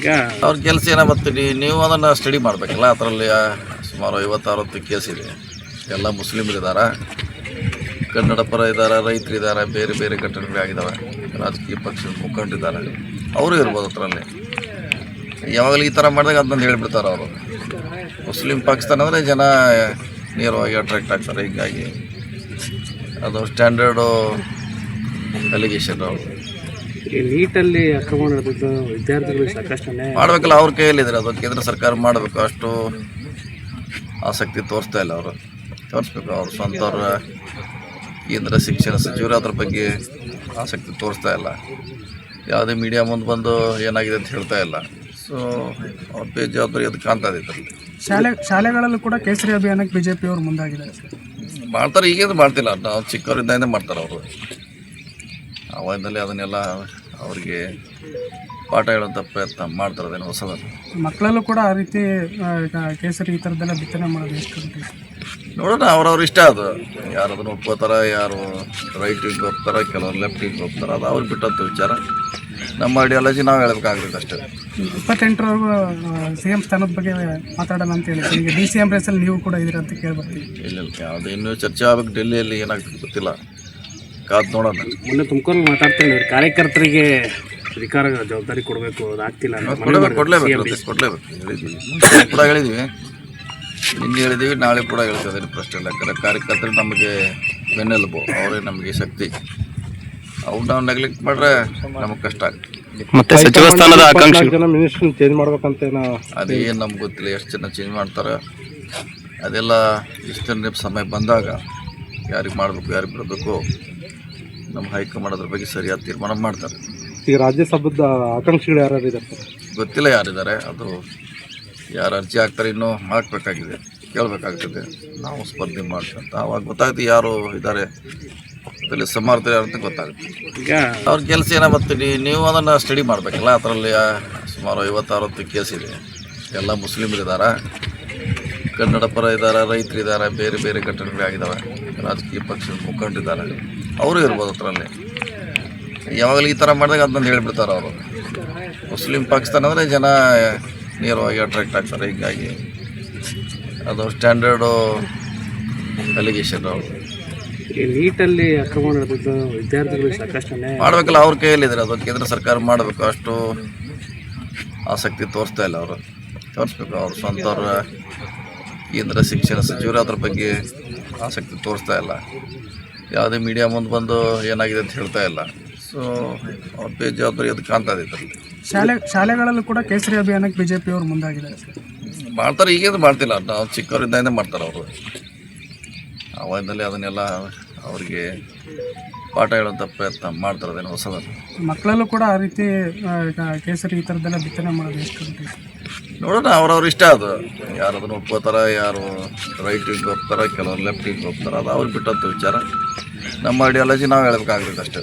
ಈಗ ಅವ್ರ ಕೆಲಸ ಏನೋ ಬರ್ತೀವಿ, ನೀವು ಅದನ್ನು ಸ್ಟಡಿ ಮಾಡಬೇಕಲ್ಲ. ಅದರಲ್ಲಿ ಸುಮಾರು 50-60 ಕೇಸ್ ಇದೆ. ಎಲ್ಲ ಮುಸ್ಲಿಮರಿದ್ದಾರೆ, ಕನ್ನಡ ಪರ ಇದ್ದಾರೆ, ರೈತರಿದ್ದಾರೆ, ಬೇರೆ ಬೇರೆ ಘಟನೆಗಳಾಗಿದ್ದಾವೆ, ರಾಜಕೀಯ ಪಕ್ಷದ ಮುಖಂಡರಿದ್ದಾರೆ, ಅವರು ಇರ್ಬೋದು ಅದರಲ್ಲಿ. ಯಾವಾಗಲೂ ಈ ಥರ ಮಾಡಿದಾಗ ಅದನ್ನು ಹೇಳಿಬಿಡ್ತಾರೆ ಅವರು. ಮುಸ್ಲಿಂ ಪಾಕಿಸ್ತಾನ ಅಂದರೆ ಜನ ನೇರವಾಗಿ ಅಟ್ರಾಕ್ಟ್ ಆಗ್ತಾರೆ. ಹೀಗಾಗಿ ಅದು ಸ್ಟ್ಯಾಂಡರ್ಡು ಅಲಿಗೇಷನ್. ಅವರು ಈ ನೀಟಲ್ಲಿ ಅಕ್ರಮ ನಡೆದಿದ್ದು ವಿದ್ಯಾರ್ಥಿಗಳು ಸಾಕಷ್ಟು ಮಾಡಬೇಕಲ್ಲ, ಅವ್ರ ಕೈಯಲ್ಲಿದ್ದಾರೆ. ಅದು ಕೇಂದ್ರ ಸರ್ಕಾರ ಮಾಡಬೇಕು. ಅಷ್ಟು ಆಸಕ್ತಿ ತೋರಿಸ್ತಾ ಇಲ್ಲ ಅವರು. ತೋರಿಸ್ಬೇಕು. ಅವ್ರು ಸ್ವಂತವ್ರ ಕೇಂದ್ರ ಶಿಕ್ಷಣ ಸಚಿವರು ಅದ್ರ ಬಗ್ಗೆ ಆಸಕ್ತಿ ತೋರಿಸ್ತಾ ಇಲ್ಲ. ಯಾವುದೇ ಮೀಡಿಯಾ ಮುಂದೆ ಬಂದು ಏನಾಗಿದೆ ಅಂತ ಹೇಳ್ತಾ ಇಲ್ಲ. ಸೊ ಅವ್ರ ಬೇಜವಾಬ್ದಾರಿ ಅದು ಕಾಣ್ತಾ ಇದೆ. ಶಾಲೆಗಳಲ್ಲೂ ಕೂಡ ಕೇಸರಿ ಅಭಿಯಾನಕ್ಕೆ BJP ಅವರು ಮುಂದಾಗಿದ್ದಾರೆ. ಮಾಡ್ತಾರೆ, ಈಗೇನು ಮಾಡ್ತಿಲ್ಲ. ನಾವು ಚಿಕ್ಕವರಿಂದಾನೇ ಮಾಡ್ತಾರೆ ಅವರು. ಅವಾಗಿಂದಲೇ ಅದನ್ನೆಲ್ಲ ಅವ್ರಿಗೆ ಪಾಠ ಹೇಳೋಂಥ ಪ್ರಯತ್ನ ಮಾಡ್ತಾರೆ. ಅದೇನು ಹೊಸದನ್ನು ಮಕ್ಕಳಲ್ಲೂ ಕೂಡ ಆ ರೀತಿ ಕೇಸರಿ ಈ ಥರದ್ದೆಲ್ಲ ಬಿತ್ತನೆ ಮಾಡೋದು ಎಷ್ಟು ನೋಡೋಣ. ಅವ್ರವ್ರ ಇಷ್ಟ. ಅದು ಯಾರು ಅದನ್ನು ಒಪ್ಕೋತಾರೆ, ಯಾರು ರೈಟಿಗೆ ಹೋಗ್ತಾರೆ, ಕೆಲವರು ಲೆಫ್ಟಿಗೆ ಹೋಗ್ತಾರೆ. ಅದು ಅವ್ರಿಗೆ ಬಿಟ್ಟಂಥ ವಿಚಾರ. ನಮ್ಮ ಐಡಿಯಾಲಜಿ ನಾವು ಹೇಳ್ಬೇಕಾಗುತ್ತೆ ಅಷ್ಟೇ. 28ರವರೆಗೂ CM ಸ್ಥಾನದ ಬಗ್ಗೆ ಮಾತಾಡೋಣ ಅಂತ ಹೇಳಿ ಈಗ DCM ರೇಸಲ್ಲಿ ನೀವು ಕೂಡ ಇದ್ದೀರ ಅಂತ ಕೇಳ್ಬರ್ತೀವಿ. ಇಲ್ಲ, ಯಾವುದೇ ಇನ್ನೂ ಚರ್ಚೆ ಆಗಬೇಕು. ಡೆಲ್ಲಿಯಲ್ಲಿ ಏನಾಗ್ತದೆ ಗೊತ್ತಿಲ್ಲ, ಕಾದು ನೋಡೋಣ. ಮೊನ್ನೆ ತುಮಕೂರು ಮಾತಾಡ್ತೀನಿ, ಕಾರ್ಯಕರ್ತರಿಗೆ ಅಧಿಕಾರ ಜವಾಬ್ದಾರಿ ಕೊಡಬೇಕು, ಅದು ಆಗ್ತಿಲ್ಲ. ಕೊಡಲೇಬೇಕು ಹೇಳಿದ್ದೀವಿ, ಕೂಡ ಹೇಳಿದ್ದೀವಿ, ನಿನ್ನೆ ಹೇಳಿದ್ದೀವಿ, ನಾಳೆ ಕೂಡ ಹೇಳ್ತಿದ್ದೀನಿ. ಪ್ರಶ್ನೆ ಇಲ್ಲ. ಯಾಕಂದರೆ ಕಾರ್ಯಕರ್ತರು ನಮಗೆ ಬೆನ್ನೆಲುಬು, ಅವರೇ ನಮಗೆ ಶಕ್ತಿ. ಅವ್ರು ನಾವು ನೆಗ್ಲೆಕ್ಟ್ ಮಾಡ್ರೆ ನಮಗೆ ಕಷ್ಟ ಆಗ್ತದೆ. ಮತ್ತೆ ಸಚಿವ ಸ್ಥಾನದ ಆಕಾಂಕ್ಷೆ ಮಿನಿಸ್ಟರ್ ಚೇಂಜ್ ಮಾಡ್ಬೇಕಂತ ಅದೇನು ನಮ್ಗೆ ಗೊತ್ತಿಲ್ಲ. ಎಷ್ಟು ಜನ ಚೇಂಜ್ ಮಾಡ್ತಾರೆ ಅದೆಲ್ಲ ಇಷ್ಟು ಸಮಯ ಬಂದಾಗ ಯಾರಿಗೆ ಮಾಡಬೇಕು, ಯಾರಿಗೆ ಬಿಡಬೇಕು, ನಮ್ಮ ಹೈಕಮಾಂಡ್ ಅದ್ರ ಬಗ್ಗೆ ಸರಿಯಾದ ತೀರ್ಮಾನ ಮಾಡ್ತಾರೆ. ಈಗ ರಾಜ್ಯಸಭಾದ ಆಕಾಂಕ್ಷಿಗಳು ಯಾರು ಇದ್ದಾರೆ ಗೊತ್ತಿಲ್ಲ ಯಾರಿದ್ದಾರೆ. ಅದು ಯಾರು ಅರ್ಜಿ ಹಾಕ್ತಾರೆ ಇನ್ನೂ ಹಾಕಬೇಕಾಗಿದೆ, ಕೇಳಬೇಕಾಗ್ತದೆ. ನಾವು ಸ್ಪರ್ಧೆ ಮಾಡ್ತಂತ ಅವಾಗ ಗೊತ್ತಾಗುತ್ತೆ ಯಾರು ಇದ್ದಾರೆ, ಅದರಲ್ಲಿ ಸಮರ್ಥ ಯಾರು ಅಂತ ಗೊತ್ತಾಗುತ್ತೆ. ಈಗ ಅವ್ರ ಕೆಲಸ ಏನೋ ಬರ್ತೀವಿ, ನೀವು ಅದನ್ನು ಸ್ಟಡಿ ಮಾಡಬೇಕಲ್ಲ. ಅದರಲ್ಲಿ ಸುಮಾರು 50-60 ಕೇಸ್ ಇದೆ. ಎಲ್ಲ ಮುಸ್ಲಿಮರಿದ್ದಾರೆ, ಕನ್ನಡ ಪರ ಇದ್ದಾರೆ, ರೈತರಿದ್ದಾರೆ, ಬೇರೆ ಬೇರೆ ಘಟನೆಗಳಾಗಿದ್ದಾವೆ, ರಾಜಕೀಯ ಪಕ್ಷದ ಮುಖಂಡರಿದ್ದಾರೆ, ಅವರು ಇರ್ಬೋದು ಅದರಲ್ಲಿ. ಯಾವಾಗಲೂ ಈ ಥರ ಮಾಡಿದಾಗ ಅದನ್ನು ಹೇಳಿಬಿಡ್ತಾರೆ ಅವರು. ಮುಸ್ಲಿಂ ಪಾಕಿಸ್ತಾನ ಅಂದರೆ ಜನ ನೇರವಾಗಿ ಅಟ್ರಾಕ್ಟ್ ಆಗ್ತಾರೆ. ಹೀಗಾಗಿ ಅದು ಸ್ಟ್ಯಾಂಡರ್ಡು ಅಲಿಗೇಷನ್. ಅವರು ಈ ನೀಟಲ್ಲಿ ಅಕ್ರಮ ನಡೆದಿದ್ದು ವಿದ್ಯಾರ್ಥಿಗಳು ಸಾಕಷ್ಟು ಮಾಡಬೇಕಲ್ಲ, ಅವ್ರ ಕೈಯಲ್ಲಿದ್ದಾರೆ. ಅದು ಕೇಂದ್ರ ಸರ್ಕಾರ ಮಾಡಬೇಕು. ಅಷ್ಟು ಆಸಕ್ತಿ ತೋರಿಸ್ತಾ ಇಲ್ಲ ಅವರು. ತೋರಿಸ್ಬೇಕು. ಅವ್ರು ಸ್ವಂತವ್ರ ಕೇಂದ್ರ ಶಿಕ್ಷಣ ಸಚಿವರು ಅದ್ರ ಬಗ್ಗೆ ಆಸಕ್ತಿ ತೋರಿಸ್ತಾ ಇಲ್ಲ. ಯಾವುದೇ ಮೀಡಿಯಾ ಮುಂದೆ ಬಂದು ಏನಾಗಿದೆ ಅಂತ ಹೇಳ್ತಾ ಇಲ್ಲ. ಸೊ ಅವ್ರ ಬೇಜವಾಬ್ದಾರಿ ಅದು ಕಾಣ್ತಾ ಇದೆ. ಶಾಲೆಗಳಲ್ಲೂ ಕೂಡ ಕೇಸರಿ ಅಭಿಯಾನಕ್ಕೆ BJP ಅವರು ಮುಂದಾಗಿದ್ದಾರೆ. ಮಾಡ್ತಾರೆ, ಈಗೇನು ಮಾಡ್ತಿಲ್ಲ. ನಾವು ಚಿಕ್ಕವರಿಂದಾನೇ ಮಾಡ್ತಾರೆ ಅವರು. ಅವಾಗಿಂದಲೇ ಅದನ್ನೆಲ್ಲ ಅವ್ರಿಗೆ ಪಾಠ ಹೇಳೋಂಥ ಪ್ರಯತ್ನ ಮಾಡ್ತಾರೆ. ಅದೇನು ಹೊಸದನ್ನು ಮಕ್ಕಳಲ್ಲೂ ಕೂಡ ಆ ರೀತಿ ಕೇಸರಿ ಈ ಥರದ್ದೆಲ್ಲ ಬಿತ್ತನೆ ಮಾಡೋದು ಎಷ್ಟು ನೋಡೋಣ. ಅವ್ರವ್ರ ಇಷ್ಟ. ಅದು ಯಾರು ಅದನ್ನು ಒಪ್ಕೋತಾರೆ, ಯಾರು ರೈಟಿಗೆ ಹೋಗ್ತಾರೆ, ಕೆಲವರು ಲೆಫ್ಟಿಗೆ ಹೋಗ್ತಾರೆ, ಅದು ಅವ್ರಿಗೆ ಬಿಟ್ಟಂಥ ವಿಚಾರ. ನಮ್ಮ ಐಡಿಯಾಲಜಿ ನಾವು ಹೇಳ್ಬೇಕಾಗುತ್ತೆ ಅಷ್ಟೇ.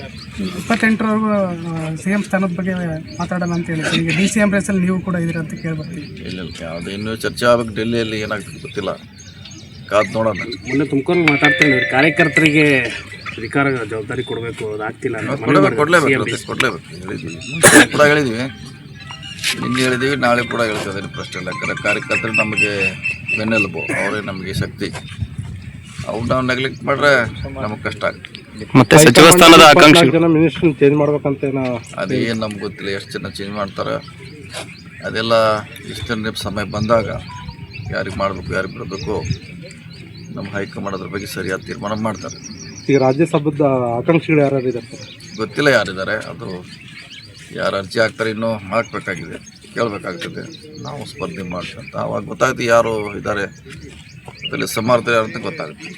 28ರವರೆಗೂ CM ಸ್ಥಾನದ ಬಗ್ಗೆ ಮಾತಾಡೋಣ ಅಂತ ಹೇಳಿ ಈಗ DCM ರೇಸಲ್ಲಿ ನೀವು ಕೂಡ ಇದ್ದೀರ ಅಂತ ಕೇಳ್ಬರ್ತೀವಿ. ಇಲ್ಲ, ಯಾವುದೇ ಇನ್ನೂ ಚರ್ಚೆ ಆಗಬೇಕು. ಡೆಲ್ಲಿಯಲ್ಲಿ ಏನಾಗ್ತದೆ ಗೊತ್ತಿಲ್ಲ, ಕಾದು ನೋಡೋಣ. ಮೊನ್ನೆ ತುಮಕೂರು ಮಾತಾಡ್ತೀನಿ, ಕಾರ್ಯಕರ್ತರಿಗೆ ಅಧಿಕಾರ ಜವಾಬ್ದಾರಿ ಕೊಡಬೇಕು, ಅದು ಆಗ್ತಿಲ್ಲ. ಕೊಡಲೇಬೇಕು ಹೇಳಿದ್ದೀವಿ, ಕೂಡ ಹೇಳಿದ್ದೀವಿ, ನಿನ್ನೆ ಹೇಳಿದ್ದೀವಿ, ನಾಳೆ ಕೂಡ ಹೇಳ್ತಿದ್ದೀನಿ. ಪ್ರಶ್ನೆ ಇಲ್ಲ. ಯಾಕಂದರೆ ಕಾರ್ಯಕರ್ತರು ನಮಗೆ ಬೆನ್ನೆಲುಬು, ಅವರೇ ನಮಗೆ ಶಕ್ತಿ. ಅವ್ರು ನಾವು ನೆಗ್ಲೆಕ್ಟ್ ಮಾಡ್ರೆ ನಮಗೆ ಕಷ್ಟ ಆಗ್ತದೆ. ಮತ್ತೆ ಸಚಿವ ಸ್ಥಾನದ ಆಕಾಂಕ್ಷೆ ಮಿನಿಸ್ಟರ್ ಚೇಂಜ್ ಮಾಡ್ಬೇಕಂತ ಅದೇನು ನಮ್ಗೆ ಗೊತ್ತಿಲ್ಲ. ಎಷ್ಟು ಜನ ಚೇಂಜ್ ಮಾಡ್ತಾರೆ ಅದೆಲ್ಲ ಇಷ್ಟು ಸಮಯ ಬಂದಾಗ ಯಾರಿಗೆ ಮಾಡಬೇಕು, ಯಾರಿಗೆ ಬಿಡಬೇಕು, ನಮ್ಮ ಹೈಕಮಾಂಡ್ ಅದ್ರ ಬಗ್ಗೆ ಸರಿಯಾದ ತೀರ್ಮಾನ ಮಾಡ್ತಾರೆ. ಈಗ ರಾಜ್ಯಸಭಾದ ಆಕಾಂಕ್ಷಿಗಳು ಯಾರು ಇದ್ದಾರೆ ಗೊತ್ತಿಲ್ಲ ಯಾರಿದ್ದಾರೆ. ಅದು ಯಾರು ಅರ್ಜಿ ಹಾಕ್ತಾರೆ ಇನ್ನೂ ಹಾಕಬೇಕಾಗಿದೆ, ಕೇಳಬೇಕಾಗ್ತದೆ. ನಾವು ಸ್ಪರ್ಧೆ ಮಾಡ್ತಂತ ಅವಾಗ ಗೊತ್ತಾಗುತ್ತೆ ಯಾರು ಇದ್ದಾರೆ, ಅದರಲ್ಲಿ ಸಮರ್ಥ ಯಾರು ಅಂತ ಗೊತ್ತಾಗುತ್ತೆ.